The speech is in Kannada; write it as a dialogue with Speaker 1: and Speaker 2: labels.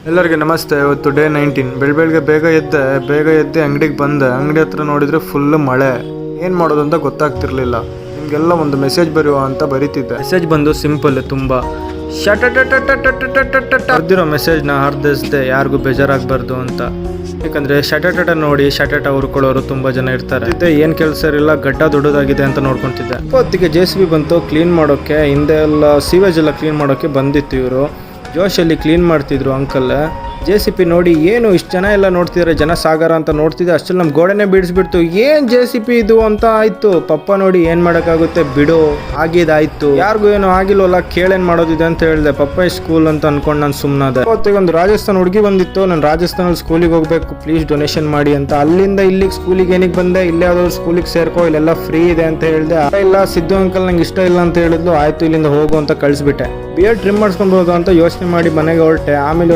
Speaker 1: ಎಲ್ಲರಿಗೆ ನಮಸ್ತೆ. ಇವತ್ತು ಡೇ 19. ಬೆಳಗ್ಗೆ ಬೇಗ ಎದ್ದು ಅಂಗಡಿಗೆ ಬಂದೆ. ಅಂಗಡಿ ಹತ್ರ ನೋಡಿದ್ರೆ ಫುಲ್ ಮಳೆ. ಏನು ಮಾಡೋದು ಅಂತ ಗೊತ್ತಾಗ್ತಿರ್ಲಿಲ್ಲ. ನಿಮಗೆಲ್ಲ ಒಂದು ಮೆಸೇಜ್ ಬರೆಯುವ ಅಂತ ಬರೀತಿದ್ದೆ. ಮೆಸೇಜ್ ಬಂದು ಸಿಂಪಲ್, ತುಂಬ ಬರ್ದಿರೋ ಮೆಸೇಜ್ನ ಅರ್ಧಿಸ್ದೆ, ಯಾರಿಗೂ ಬೇಜಾರಾಗಬಾರ್ದು ಅಂತ. ಯಾಕಂದರೆ ಶಟಟ ನೋಡಿ ಶಟಟ ಹುರ್ಕೊಳ್ಳೋರು ತುಂಬ ಜನ ಇರ್ತಾರೆ. ಏನು ಕೆಲಸ ಇರಲಿಲ್ಲ, ಗಡ್ಡ ದೊಡ್ಡದಾಗಿದೆ ಅಂತ ನೋಡ್ಕೊತಿದ್ದೆ. ಹೊತ್ತಿಗೆ JCB ಬಂತು ಕ್ಲೀನ್ ಮಾಡೋಕ್ಕೆ. ಹಿಂದೆ ಎಲ್ಲ ಸೀವೇಜ್ ಎಲ್ಲ ಕ್ಲೀನ್ ಮಾಡೋಕ್ಕೆ ಬಂದಿತ್ತು. ಇವರು ಜೋಶಲ್ಲಿ ಕ್ಲೀನ್ ಮಾಡ್ತಿದ್ರು ಅಂಕಲ್. JCB ನೋಡಿ ಏನು ಇಷ್ಟು ಜನ ಎಲ್ಲ ನೋಡ್ತಿದ್ದಾರೆ, ಜನ ಸಾಗರ ಅಂತ ನೋಡ್ತಿದ್ದೆ. ಅಷ್ಟಲ್ಲಿ ನಮ್ಮ ಗೋಡೆನೇ ಬಿಡಿಸ್ಬಿಡ್ತು. ಏನು JCB ಇದು ಅಂತ ಆಯಿತು. ಪಪ್ಪ ನೋಡಿ ಏನು ಮಾಡೋಕ್ಕಾಗುತ್ತೆ ಬಿಡು, ಆಗಿದ್ದಾಯ್ತು. ಯಾರಿಗೂ ಏನೋ ಆಗಿಲ್ವಲ್ಲ, ಕೇಳೇನು ಮಾಡೋದಿದೆ ಅಂತ ಹೇಳಿದೆ. ಪಪ್ಪ ಸ್ಕೂಲ್ ಅಂತ ಅನ್ಕೊಂಡು ನಾನು ಸುಮ್ಮನಾದೆ. ಅವತ್ತಿಗೆ ಒಂದು ರಾಜಸ್ಥಾನ ಹುಡುಗಿ ಬಂದಿತ್ತು. ನಾನು ರಾಜಸ್ಥಾನಲ್ಲಿ ಸ್ಕೂಲಿಗೆ ಹೋಗಬೇಕು, ಪ್ಲೀಸ್ ಡೊನೇಷನ್ ಮಾಡಿ ಅಂತ. ಅಲ್ಲಿಂದ ಇಲ್ಲಿಗೆ ಸ್ಕೂಲಿಗೆ ಏನಕ್ಕೆ ಬಂದೆ, ಇಲ್ಲೇ ಯಾವ್ದಾದ್ರು ಸ್ಕೂಲಿಗೆ ಸೇರ್ಕೋ, ಇಲ್ಲೆಲ್ಲ ಫ್ರೀ ಇದೆ ಅಂತ ಹೇಳಿದೆ. ಇಲ್ಲ ಸಿದ್ದು ಅಂಕಲ್ ನಂಗೆ ಇಷ್ಟ ಇಲ್ಲ ಅಂತ ಹೇಳಿದ್ಲು. ಆಯಿತು ಇಲ್ಲಿಂದ ಹೋಗು ಅಂತ ಕಳಿಸ್ಬಿಟ್ಟೆ. ಬಿಯರ್ಡ್ ಟ್ರಿಮ್ ಮಾಡಿಸ್ಕೊಬೋದು ಅಂತ ಯೋಚನೆ ಮಾಡಿ ಮನೆಗೆ ಹೊರಟೆ. ಆಮೇಲೆ